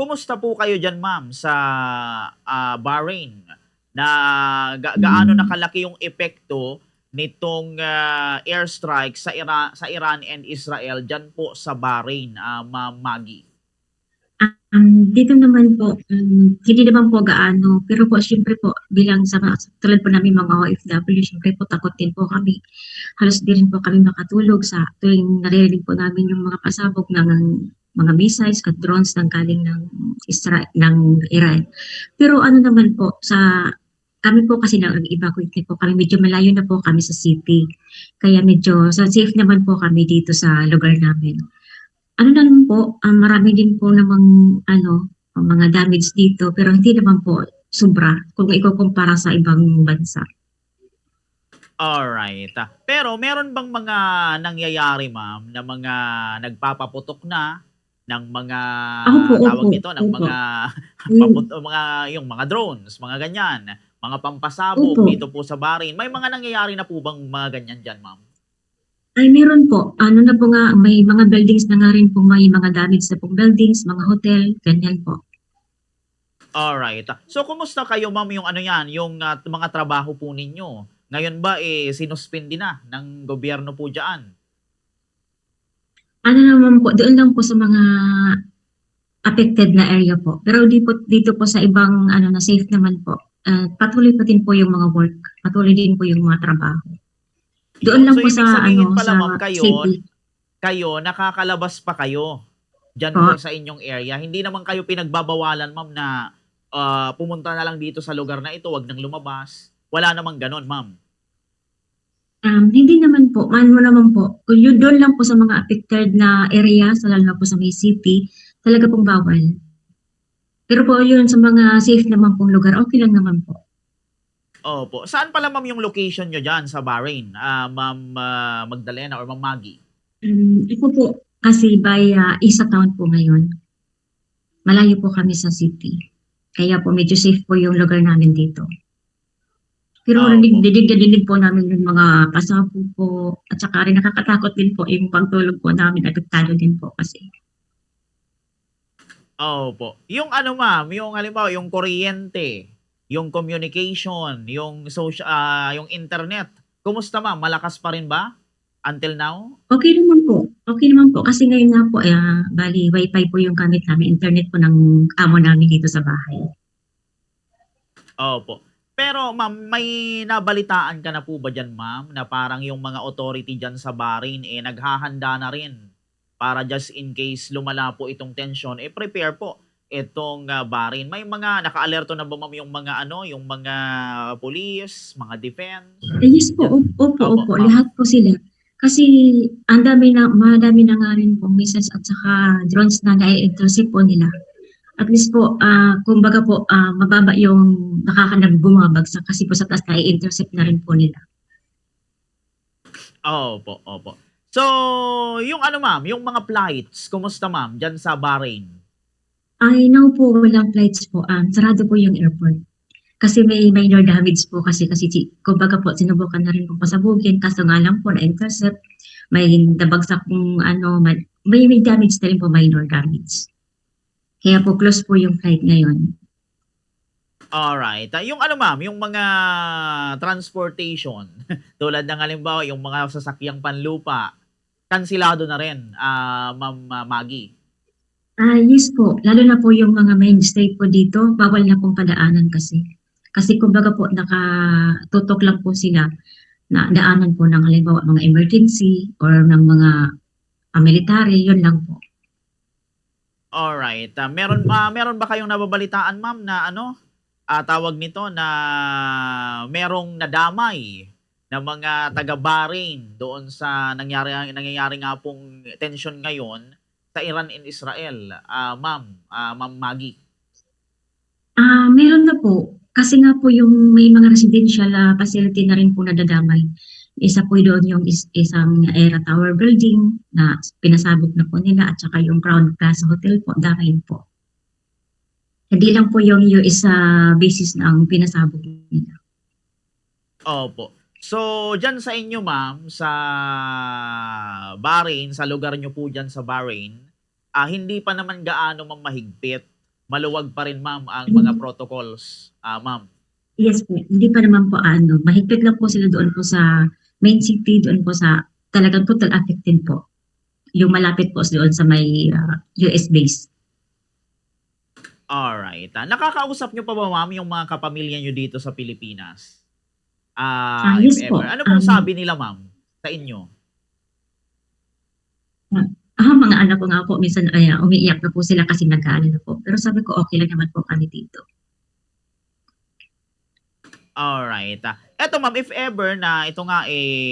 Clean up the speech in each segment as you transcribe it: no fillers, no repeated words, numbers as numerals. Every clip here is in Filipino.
kumusta po kayo diyan ma'am sa, Bahrain? Na gaano na Hmm. kalaki yung epekto nitong, airstrike sa Iran and Israel diyan po sa Bahrain, Ma'am Maggie? Dito naman po, hindi naman po gaano, pero po siyempre po bilang sa mga tulad po naming mga OFW siyempre po takot din po kami. Halos di rin po kami makatulog sa tuwing naririnig po namin yung mga pasabog ng mga missiles at drones ng galing ng Iran. Pero ano naman po sa kami po kasi nag-evacuate po kami, medyo malayo na po kami sa city. Kaya medyo safe naman po kami dito sa lugar namin. Ano na lang po, marami din po namang ano, mga damage dito pero hindi naman po sobra kung ikukumpara sa ibang bansa. Alright. Pero meron bang mga nangyayari ma'am na mga nagpapaputok na ng mga Opo, tawag opo, nito, ng opo. mga Hmm, mga yung mga drones, mga ganyan, mga pampasabog opo. dito po sa Bahrain. May mga nangyayari na po bang mga ganyan diyan ma'am? Ay meron po, ano na po nga, may mga buildings na nga rin po, may mga damage na pong buildings, mga hotel, ganyan po. Alright. So kumusta kayo ma'am yung ano yan, yung, mga trabaho po ninyo? Ngayon ba, sinuspindi na ng gobyerno po diyaan? Ano naman po, doon lang po sa mga affected na area po. Pero di po, dito po sa ibang ano na safe naman po. Patuloy pa din po yung mga work, patuloy din po yung mga trabaho. Doon Yun. lang So po ibig sa sabihin ano, pala sa ma'am city kayo nakakalabas pa kayo diyan po po. sa inyong area. Hindi naman kayo pinagbabawalan ma'am na, pumunta na lang dito sa lugar na ito, 'wag nang lumabas. Wala namang gano'n ma'am? Hindi naman po, ano naman po, kung yun doon lang po sa mga affected na area, sa lalo na po sa may city, talaga pong bawal. Pero po yun sa mga safe naman pong lugar, okay lang naman po. Opo. Saan pala ma'am yung location niyo diyan sa Bahrain, Ma'am, Magdalena or Ma'am Maggie? Ako po kasi by Isa Town po ngayon. Malayo po kami sa city. Kaya po medyo safe po yung lugar namin dito. Pero Opo. dinig po namin yung mga pasabog po at saka rin nakakatakot din po yung pagtulog po namin, apektado din po kasi. Opo. Yung ano ma'am, yung halimbawa yung kuryente, yung communication, yung internet, kumusta ma'am, malakas pa rin ba until now? Okay naman po, okay naman po kasi ngayon nga po, bale wifi po yung gamit namin, internet po ng amo namin dito sa bahay. Opo. Pero ma'am, may nabalitaan ka na po ba diyan ma'am, na parang yung mga authority diyan sa Bahrain, naghahanda na rin para just in case lumala po itong tensyon, prepare po itong, Bahrain. May mga naka-alerto na ba ma'am yung mga ano, yung mga police, mga defense Yes po, diyan? opo, Opo, opo, ma'am. lahat po sila. Kasi ang dami na madami na nga rin pong missiles at saka drones na nai-intercept po nila. At least po, kumbaga po, mababa yung bumabagsak kasi po sa taas nai-intercept na rin po nila. Opo, opo. So, yung ano ma'am, yung mga flights, kumusta ma'am diyan sa Bahrain? Ay, now po, walang flights po. Sarado po yung airport. Kasi may minor damage po kasi kumbaga po, sinubukan na rin po pasabugin, kaso nga lang po na-intercept, may nabagsak kung ano, may damage na rin po, minor damage. Kaya po close po yung flight ngayon. Alright. Yung ano ma'am, yung mga transportation, tulad ng halimbawa yung mga sasakyang panlupa, kanselado na rin, Ma'am, Maggie? Yes po, lalo na po yung mga main street po dito, bawal na pong padaanan kasi. Kasi kumbaga po nakatutok lang po sila na daanan po ng halimbawa mga emergency or ng mga military, yun lang po. Alright. Meron ba kayong nababalitaan ma'am na ano, tawag nito, na merong nadamay na mga taga-Bahrain doon sa nangyayari nga pong tensyon ngayon sa Iran and Israel, ma'am, Ma'am Maggie? Meron na po. Kasi nga po yung may mga residential facility na rin po nadadamay. Isa po doon yung isang Era Tower building na pinasabog na po nila at saka yung Crown Plaza Hotel po, damay po. Hindi lang po yung US basis na ang pinasabog nila. Opo. So, diyan sa inyo ma'am, sa Bahrain, sa lugar niyo po diyan sa Bahrain, hindi pa naman gaano mahigpit maluwag pa rin ma'am ang mga protocols, ma'am? Yes po, hindi pa naman po mahigpit lang po sila doon po sa main city, doon po sa talagang total affected po. Yung malapit po doon sa may US base. Alright. Nakakausap niyo pa ba ma'am yung mga kapamilya niyo dito sa Pilipinas? If Yes ever. po. Ano pong sabi nila ma'am sa inyo? Mga anak ko nga po, minsan umiiyak na po sila kasi nag-aalala po. Pero sabi ko, okay lang naman po kami dito. Alright. Eto ma'am, if ever na ito nga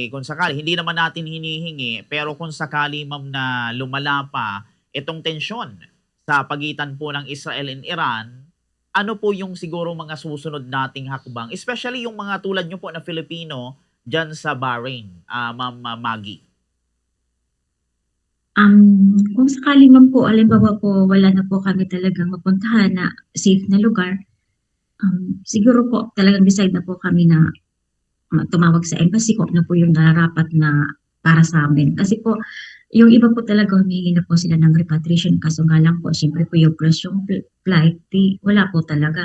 kung sakali, hindi naman natin hinihingi, pero kung sakali ma'am na lumala pa itong tensyon sa pagitan po ng Israel and Iran, ano po yung siguro mga susunod nating hakbang? Especially yung mga tulad nyo po na Filipino dyan sa Bahrain, Ma'am Maggie. Kung sakali man po, halimbawa po, wala na po kami talagang mapuntahan na safe na lugar, siguro po talagang decide na po kami na tumawag sa embassy kung ano po yung nararapat na para sa amin. Kasi po, yung iba po talaga humihingi na po sila ng repatriation kaso nga lang po, syempre po yung plus yung flight, wala po talaga.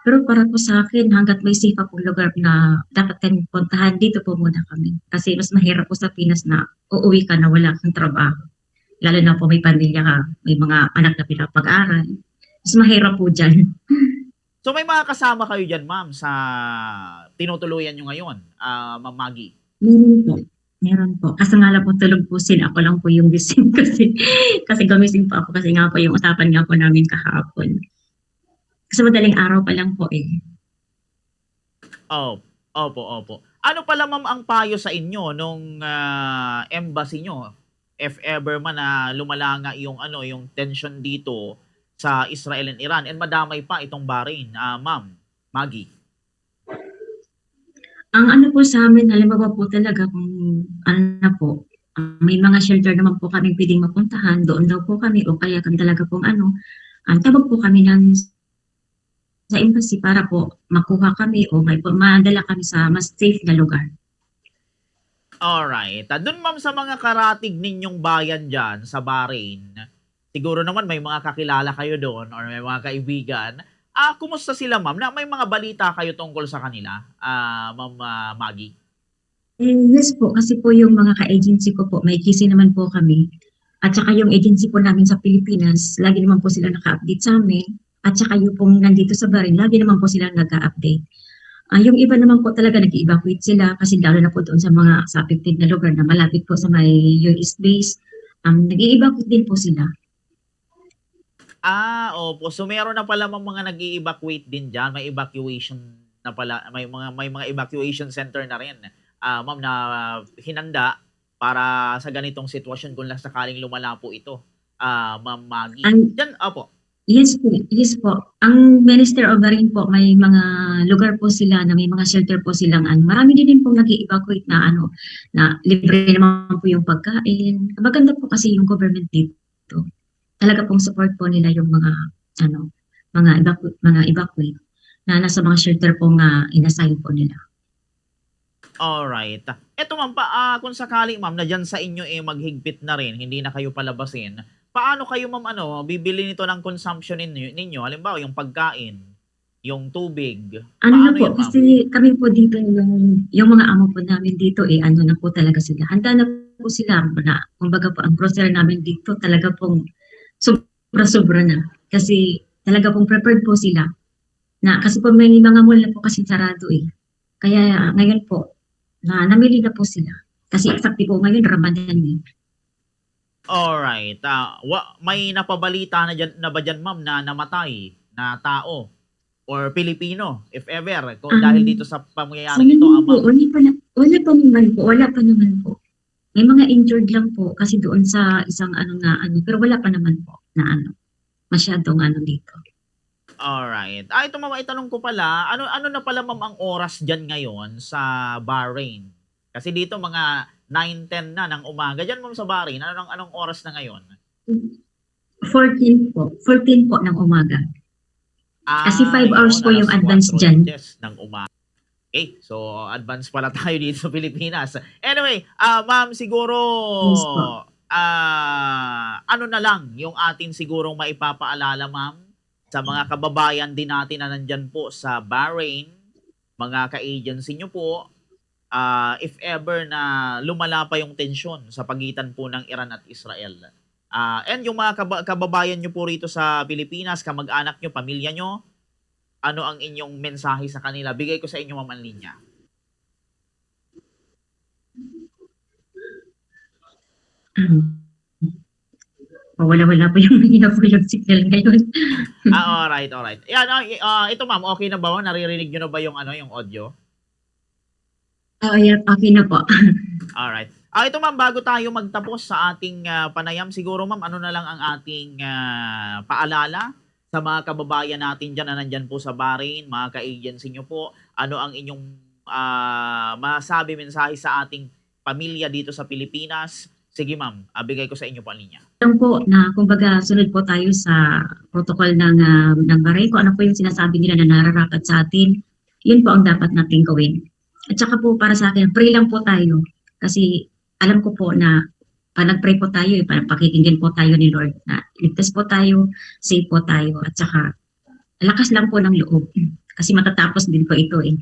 Pero para po sa akin, hangga't may safe pong lugar na dapat kami puntahan, dito po muna kami. Kasi mas mahirap po sa Pinas na uuwi ka na wala kang trabaho. Lalo na po may pamilya ka, may mga anak na pinapag-aral. Mas mahirap po dyan. So may mga kasama kayo dyan ma'am sa tinutuluyan nyo ngayon, Ma'am Maggie? Meron po. Meron po. Kaso nga lang po tulog po sila. Ako lang po yung gising kasi gumising po ako kasi nga po yung usapan nga po namin kahapon. Kasi madaling araw pa lang po eh. Oh, opo, opo. Ano pala ma'am ang payo sa inyo nung embassy nyo? If ever man na lumala nga yung yung tension dito sa Israel and Iran and madamay pa itong Bahrain, Ma'am Maggie. Ang ano po sa amin, halimbawa po talaga kung ano na po, may mga shelter naman po kami pwedeng mapuntahan, doon daw po kami o kaya kung talaga pong ang tawag po kami sa embassy para po makuha kami o may madala kami sa mas safe na lugar. Alright. Dun ma'am sa mga karatig ninyong bayan dyan sa Bahrain, siguro naman may mga kakilala kayo doon or may mga kaibigan. Kumusta sila ma'am? Na may mga balita kayo tungkol sa kanila, Ma'am Maggie? Yes po, kasi po yung mga ka-agency ko po, may kisi naman po kami. At saka yung agency po namin sa Pilipinas, lagi naman po sila naka-update sa amin. At saka yung pong nandito sa Bahrain, lagi naman po sila nag-update. Yung iba naman po talaga nag-evacuate sila kasi lalo na po doon sa mga sa affected na lugar na malapit po sa may US base. Nag-evacuate din po sila. Opo. So meron na pala mga nag-e-evacuate din diyan, may evacuation na pala, may mga evacuation center na rin. Ma'am na hinanda para sa ganitong sitwasyon kung sakaling lumala po ito. Ma'am Maggie. Ang Diyan, opo. Yes po, yes po. Ang Minister of Marine po, may mga lugar po sila na may mga shelter po silang marami din pong nag-evacuate na na libre naman po yung pagkain. Maganda po kasi yung government dito. Talaga pong support po nila yung mga mga evacuate na nasa mga shelter po nga inassign po nila. Alright. Eto ma'am, kung sakali ma'am na diyan sa inyo maghigpit na rin, hindi na kayo palabasin, paano kayo ma'am bibili nito ng consumption ninyo? Halimbawa yung pagkain, yung tubig, Ano na paano po, yun ma'am? kasi kami po dito yung mga amo po namin dito ano na po talaga sila. Handa na po sila na kumbaga po ang grocery namin dito talaga pong sobra-sobra na. Kasi talaga pong prepared po sila. Na kasi po may mga mall na po kasi sarado eh. Kaya ngayon po na namili na po sila. Kasi exactly po ngayon Ramadan eh. Alright. May napabalita na ba diyan ma'am na namatay na tao or Pilipino if ever dahil dito Um, sa sa pangyayaring ito, ngayon po, ma'am? wala pa naman po. May mga injured lang po kasi doon sa isang pero wala pa naman po na masyadong dito. Alright. Ito ma'am, itanong ko pala, ano na pala ma'am ang oras diyan ngayon sa Bahrain? Kasi dito mga 9:10 na ng umaga. Diyan ma'am sa Bahrain, anong oras na ngayon? 14 po ng umaga. Kasi 5 hours Yun, po yung alas advance 4 dyan. ng umaga. Okay, so advance pala tayo dito sa Pilipinas. Anyway, ma'am, siguro Yes po. ano na lang yung atin sigurong maipapaalala, ma'am, sa mga kababayan din natin na nandyan po sa Bahrain, mga ka-agency nyo po, if ever na lumala pa yung tensyon sa pagitan po ng Iran at Israel. And yung mga kababayan nyo po rito sa Pilipinas, kamag-anak nyo, pamilya nyo, ano ang inyong mensahe sa kanila? Bigay ko sa inyo, Ma'am Anlinya. Wala-wala po yung mahina po yung signal ngayon. Alright, alright. Yan, ito ma'am, okay na ba? Naririnig nyo na ba yung, yung audio? Yeah, okay na po. Alright. Ito ma'am, bago tayo magtapos sa ating panayam, siguro ma'am, ano na lang ang ating paalala sa mga kababayan natin dyan na nandyan po sa Bahrain, mga ka-agency nyo po, ano ang inyong masabi, mensahe sa ating pamilya dito sa Pilipinas? Sige ma'am, bigay ko sa inyo po ang linya. Lang po na kumbaga sunod po tayo sa protocol ng Bahrain, kung ano po yung sinasabi nila na nararapat sa atin, yun po ang dapat nating gawin. At saka po para sa akin, pray lang po tayo. Kasi alam ko po na pag nag-pray po tayo, pakikinggan po tayo ni Lord na ligtas po tayo, safe po tayo, at saka lakas lang po ng loob. Kasi matatapos din po ito eh.